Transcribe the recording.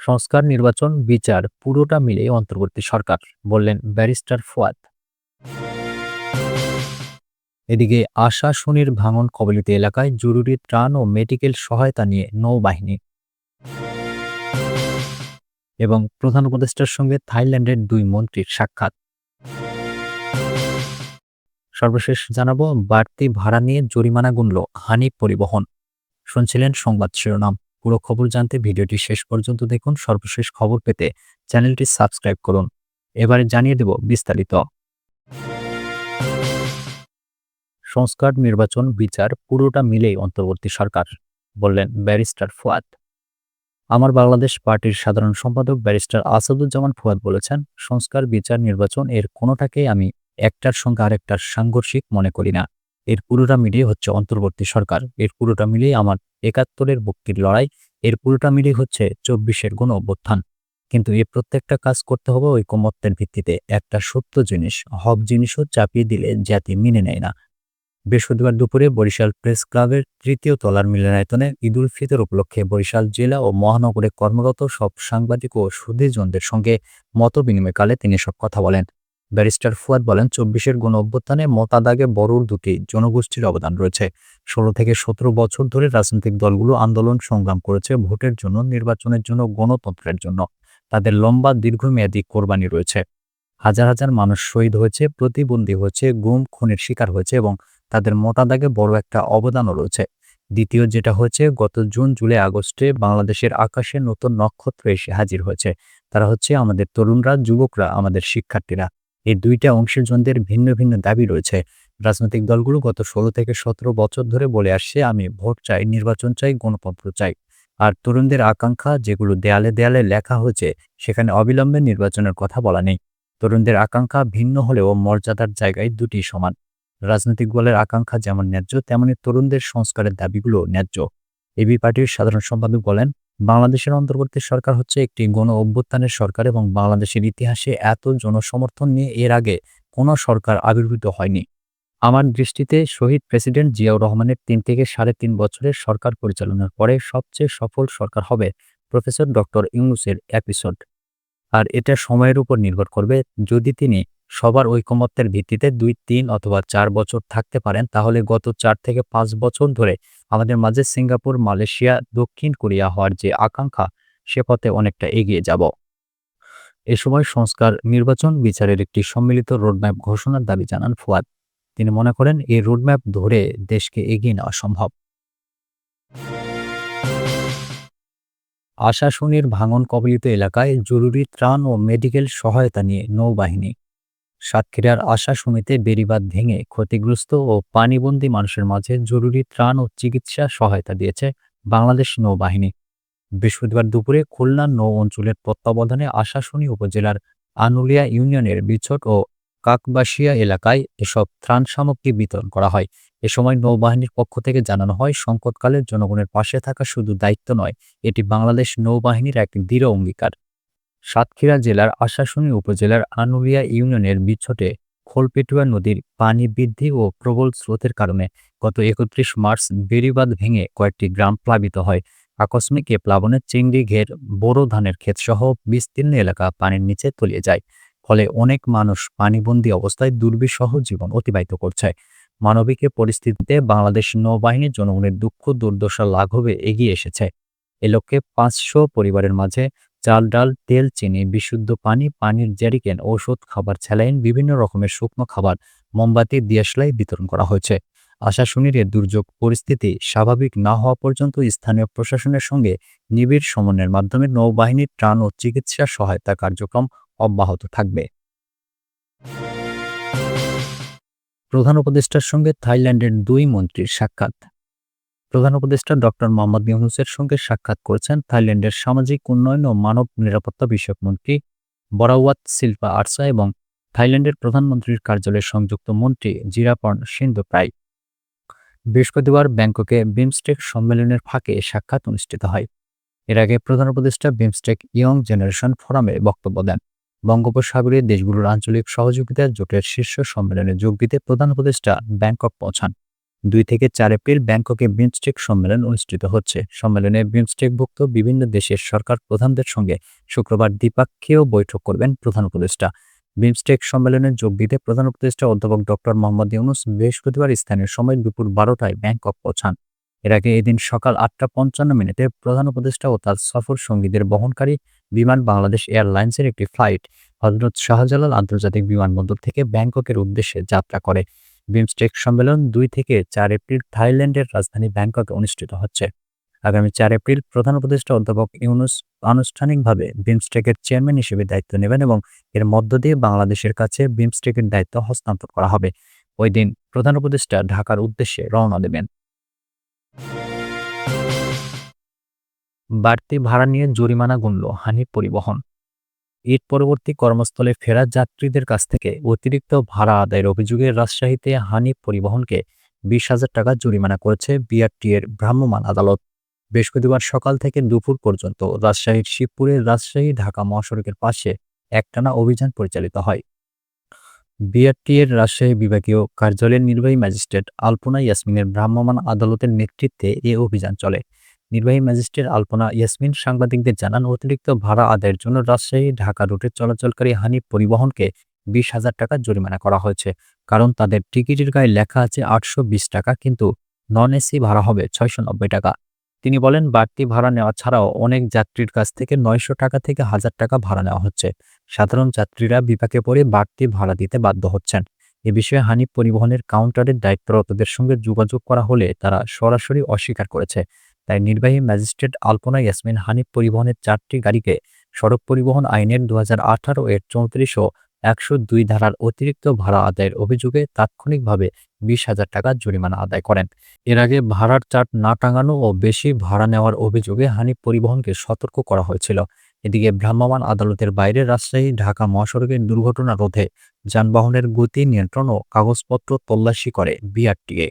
সংস্কার, নির্বাচন, বিচার পুরোটা মিলিয়ে অন্তর্বর্তী সরকার, বললেন ব্যারিস্টার ফুয়াদ। এদিকে আশাশুনির ভাঙন কবলিত এলাকায় জরুরি ত্রাণ ও মেডিকেল সহায়তা নিয়ে নৌবাহিনী এবং প্রধান উপদেষ্টার সঙ্গে থাইল্যান্ডের দুই মন্ত্রীর সাক্ষাৎ। সর্বশেষ জানাবো, বাড়তি ভাড়া নিয়ে জরিমানা গুনল হানিফ পরিবহন। শুনছিলেন সংবাদ শিরোনাম। পুরো খবর জানতে ভিডিওটি শেষ পর্যন্ত দেখুন। সর্বশেষ খবর পেতে চ্যানেলটি সাবস্ক্রাইব করুন। এবারে জানিয়ে দেব বিস্তারিত। সংস্কার, নির্বাচন, বিচার পুরোটা মিলেই অন্তর্বর্তী সরকার, বললেন ব্যারিস্টার ফুয়াদ। আমার বাংলাদেশ পার্টির সাধারণ সম্পাদক ব্যারিস্টার আসাদুজ্জামান ফুয়াদ বলেছেন, সংস্কার, বিচার, নির্বাচন এর কোনোটাকেই আমি একটার সঙ্গে আরেকটার সাংঘর্ষিক মনে করি না। এর পুরোটা মিলিয়ে হচ্ছে অন্তর্বর্তী সরকার। এর পুরোটা মিলিয়ে আমার ৭১-এর মুক্তির লড়াই। এর পুরোটা মিলিয়ে হচ্ছে ২৪-এর গণ অভ্যুত্থান। কিন্তু এই প্রত্যেকটা কাজ করতে হবে ঐকমত্যের ভিত্তিতে। একটা সত্য জিনিস, হক জিনিসও চাপিয়ে দিলে জাতি মেনে নেয় না। বৃহস্পতিবার দুপুরে বরিশাল প্রেস ক্লাবের ৩য় তলার মিলনায়তনে ঈদুল ফিতর উপলক্ষে বরিশাল জেলা ও মহানগরে কর্মরত সব সাংবাদিক ও সুধীজনদের সঙ্গে মতবিনিময়কালে তিনি সব কথা বলেন। ব্যারিস্টার ফুয়াদ বলেন, ২৪-এর গণ অভ্যুত্থানে মতাদাগে বড় দুটি জনগোষ্ঠীর অবদান রয়েছে। ১৬ থেকে ১৭ বছর ধরে রাজনৈতিক দলগুলো আন্দোলন সংগ্রাম করেছে ভোটের জন্য, নির্বাচনের জন্য, গণতন্ত্রের জন্য। তাদের লম্বা দীর্ঘমেয়াদী কোরবানি রয়েছে। হাজার হাজার মানুষ শহীদ হয়েছে, প্রতিবন্ধী হয়েছে, গুম খুনের শিকার হয়েছে এবং তাদের মতাদাগে বড় একটা অবদানও রয়েছে। দ্বিতীয় যেটা হয়েছে, গত জুন, জুলাই, আগস্টে বাংলাদেশের আকাশে নতুন নক্ষত্র এসে হাজির হয়েছে। তারা হচ্ছে আমাদের তরুণরা, যুবকরা, আমাদের শিক্ষার্থীরা। এই দুইটা অংশের জনদের ভিন্ন ভিন্ন দাবি রয়েছে। রাজনৈতিক দলগুলো গত ১৬ থেকে ১৭ বছর ধরে বলে আসছে, আমি ভোট চাই, নির্বাচন চাই, গণতন্ত্র চাই। আর তরুণদের আকাঙ্ক্ষা, যেগুলো দেয়ালে দেয়ালে লেখা হয়েছে, সেখানে অবিলম্বে নির্বাচনের কথা বলা নেই। তরুণদের আকাঙ্ক্ষা ভিন্ন হলেও মর্যাদার জায়গায় দুটি সমান। রাজনৈতিক দলের আকাঙ্ক্ষা যেমন ন্যায্য, তেমনি তরুণদের সংস্কারের দাবিগুলো ন্যায্য। এবি পার্টির সাধারণ সম্পাদক বলেন, বাংলাদেশের অন্তর্বর্তী সরকার হচ্ছে একটি গণ অভ্যুত্থানের সরকার এবং বাংলাদেশের ইতিহাসে এত জনসমর্থন নিয়ে এর আগে কোনো সরকার আবির্ভূত হয়নি। আমার দৃষ্টিতে শহীদ প্রেসিডেন্ট জিয়াউর রহমানের ৩ থেকে ৩.৫ বছরের সরকার পরিচালনার পরে সবচেয়ে সফল সরকার হবে প্রফেসর ডক্টর ইউনূসের এপিসোড। আর এটা সময়ের উপর নির্ভর করবে। যদি তিনি সবার ঐকমত্যের ভিত্তিতে ২, ৩ অথবা ৪ বছর থাকতে পারেন, তাহলে গত ৪ থেকে ৫ বছর ধরে আমাদের মাঝে সিঙ্গাপুর, মালয়েশিয়া, দক্ষিণ কোরিয়া হওয়ার যে আকাঙ্ক্ষা, সে পথে অনেকটা এগিয়ে যাব। এ সময় সংস্কার, নির্বাচন, বিচারের একটি সম্মিলিত রোডম্যাপ ঘোষণার দাবি জানান ফুয়াদ। তিনি মনে করেন, এই রোডম্যাপ ধরে দেশকে এগিয়ে নেওয়া সম্ভব। আশাশুনির ভাঙন কবলিত এলাকায় জরুরি ত্রাণ ও মেডিকেল সহায়তা নিয়ে নৌবাহিনী। সাতক্ষীরার আশাশুনিতে বেড়িবাঁধ ভেঙে ক্ষতিগ্রস্ত ও পানিবন্দী মানুষের মাঝে জরুরি ত্রাণ ও চিকিৎসা সহায়তা দিয়েছে বাংলাদেশ নৌবাহিনী। বৃহস্পতিবার দুপুরে খুলনা নৌ অঞ্চলের তত্ত্বাবধানে আশাশুনি উপজেলার আনুলিয়া ইউনিয়নের বিছট ও কাকবাসিয়া এলাকায় এসব ত্রাণ সামগ্রী বিতরণ করা হয়। এ সময় নৌবাহিনীর পক্ষ থেকে জানানো হয়, সংকটকালে জনগণের পাশে থাকা শুধু দায়িত্ব নয়, এটি বাংলাদেশ নৌবাহিনীর এক দৃঢ় অঙ্গীকার। সাতক্ষীরা জেলার আশাশুনি উপজেলার আনুলিয়া ইউনিয়নের বিছটে খোলপেটুয়া নদীর পানি বৃদ্ধি ও প্রবল স্রোতের কারণে গত ৩১ মার্চ বেড়িবাঁধ ভেঙে কয়েকটি গ্রাম প্লাবিত হয়। আকস্মিক এ প্লাবনে চিংড়ি ঘের, বোরো ধানের ক্ষেতসহ বিস্তীর্ণ এলাকা পানির নিচে তলিয়ে যায়। ফলে অনেক মানুষ পানিবন্দী অবস্থায় দুর্বিষহ জীবন অতিবাহিত করছে। মানবিক এ পরিস্থিতিতে বাংলাদেশ নৌবাহিনী জনগণের দুঃখ দুর্দশা লাঘবে এগিয়ে এসেছে। এ লক্ষ্যে ৫০০ পরিবারের মাঝে চাল, ডাল, তেল, চিনি, বিশুদ্ধ পানি, পানির জ্যারিকেন, ঔষধ, খাবার, স্যালাইন, বিভিন্ন রকমের শুকনো খাবার, মোমবাতি, দিয়াশলাই বিতরণ করা হয়েছে। আশাশুনির এ দুর্যোগ পরিস্থিতি স্বাভাবিক না হওয়া পর্যন্ত স্থানীয় প্রশাসনের সঙ্গে নিবিড় সমন্বয়ের মাধ্যমে নৌবাহিনীর ত্রাণ ও চিকিৎসা সহায়তা কার্যক্রম অব্যাহত থাকবে। প্রধান উপদেষ্টার সঙ্গে থাইল্যান্ডের দুই মন্ত্রীর সাক্ষাৎ। প্রধান উপদেষ্টা ডক্টর মোহাম্মদ ইউনূসের সঙ্গে সাক্ষাৎ করেছেন থাইল্যান্ডের সামাজিক উন্নয়ন ও মানব নিরাপত্তা বিষয়ক মন্ত্রী বরাওয়াত সিলভা আরসা এবং থাইল্যান্ডের প্রধানমন্ত্রীর কার্যালয়ের সংযুক্ত মন্ত্রী জিরাপর্ণ সিন্ধুপ্রাই। বৃহস্পতিবার ব্যাংককে বিমস্টেক সম্মেলনের ফাঁকে সাক্ষাৎ অনুষ্ঠিত হয়। এর আগে প্রধান উপদেষ্টা বিমস্টেক ইয়ং জেনারেশন ফোরামে বক্তব্য দেন। বঙ্গোপসাগরীয় দেশগুলোর আঞ্চলিক সহযোগিতা জোটের শীর্ষ সম্মেলনে যোগ দিতে প্রধান উপদেষ্টা ব্যাংকক পৌঁছান। 2 থেকে 4 এপ্রিল ব্যাংককে বিমস্টেক সম্মেলন অনুষ্ঠিত হচ্ছে। সম্মেলনে বিমস্টেকভুক্ত বিভিন্ন দেশের সরকার প্রধানদের সঙ্গে শুক্রবার দ্বিপাক্ষীয় বৈঠক করবেন প্রধান উপদেষ্টা। বিমস্টেক সম্মেলনে যোগ দিতে প্রধান উপদেষ্টা অধ্যাপক ডক্টর মোহাম্মদ ইউনূস বৃহস্পতিবার স্থানীয় সময় দুপুর 12টায় ব্যাংকক পৌঁছান। এর আগে এদিন সকাল 8:55 প্রধান উপদেষ্টা ও তার সফর সঙ্গীদের বহনকারী বিমান বাংলাদেশ এয়ারলাইন্সের একটি ফ্লাইট হজরত শাহজালাল আন্তর্জাতিক বিমানবন্দর থেকে ব্যাংককের উদ্দেশ্যে যাত্রা করে। বিমস্টেক সম্মেলন 2 থেকে 4 এপ্রিল থাইল্যান্ডের রাজধানী ব্যাংককে অনুষ্ঠিত হচ্ছে। আগামী 4 এপ্রিল প্রধান উপদেষ্টা অধ্যাপক ইউনূস আনুষ্ঠানিকভাবে বিমস্টেকের চেয়ারম্যান হিসেবে দায়িত্ব নেবেন এবং এর মধ্য দিয়ে বাংলাদেশের কাছে বিমস্টেকের দায়িত্ব হস্তান্তর করা হবে। ওই দিন প্রধান উপদেষ্টা ঢাকার উদ্দেশ্যে রওনা দেবেন। বাড়তি ভাড়া নিয়ে জরিমানা গুনল হানিফ পরিবহন। ঈদ পরবর্তী কর্মস্থলে ফেরা যাত্রীদের কাছ থেকে অতিরিক্ত ভাড়া আদায়ের অভিযোগে রাজশাহীতে হানিফ পরিবহনকে 20,000 টাকা জরিমানা করেছে বিআরটিএর ভ্রাম্যমাণ আদালত। বৃহস্পতিবার সকাল থেকে দুপুর পর্যন্ত রাজশাহীর শিবপুরের রাজশাহী ঢাকা মহাসড়কের পাশে একটানা অভিযান পরিচালিত হয়। বিআরটিএর রাজশাহী বিভাগীয় কার্যালয়ের নির্বাহী ম্যাজিস্ট্রেট আলপনা ইয়াসমিনের ভ্রাম্যমাণ আদালতের নেতৃত্বে এ অভিযান চলে। নির্বাহী ম্যাজিস্ট্রেট আলপনা ইয়াসমিন সাংবাদিকদের জানান, অতিরিক্ত ভাড়া আদায়ের জন্য রাজশাহী ঢাকা রুটে চলাচলকারী হানিফ পরিবহনকে 20,000 টাকা জরিমানা করা হয়েছে। কারণ তাদের টিকিটের গায়ে লেখা আছে 820 টাকা, কিন্তু নন এসি ভাড়া হবে 690 টাকা। তিনি বলেন, বাড়তি ভাড়া নেওয়া ছাড়াও অনেক যাত্রীর কাছ থেকে 900 টাকা থেকে 1000 টাকা ভাড়া নেওয়া হচ্ছে। সাধারণ যাত্রীরা বিপাকে পড়ে বাড়তি ভাড়া দিতে বাধ্য হচ্ছেন। এ বিষয়ে হানিফ পরিবহনের কাউন্টারের দায়িত্বরতদের সঙ্গে যোগাযোগ করা হলে তারা সরাসরি অস্বীকার করেছে। তাই নির্বাহী ম্যাজিস্ট্রেট আলপনা ইয়াসমিন হানিফ পরিবহনের 4টি গাড়িকে সড়ক পরিবহন আইনের 2018 এর 34 ও 102 ধারার অতিরিক্ত ভাড়া আদায়ের অভিযোগে তাৎক্ষণিকভাবে 20,000 টাকা জরিমানা আদায় করেন। এর আগে ভাড়ার চার্ট না টাঙানো ও বেশি ভাড়া নেওয়ার অভিযোগে হানিফ পরিবহনকে সতর্ক করা হয়েছিল। এদিকে ভ্রাম্যমাণ আদালতের বাইরে রাজশাহী ঢাকা মহাসড়কের দুর্ঘটনা রোধে যানবাহনের গতি নিয়ন্ত্রণ ও কাগজপত্র তল্লাশি করে বিআরটিএ।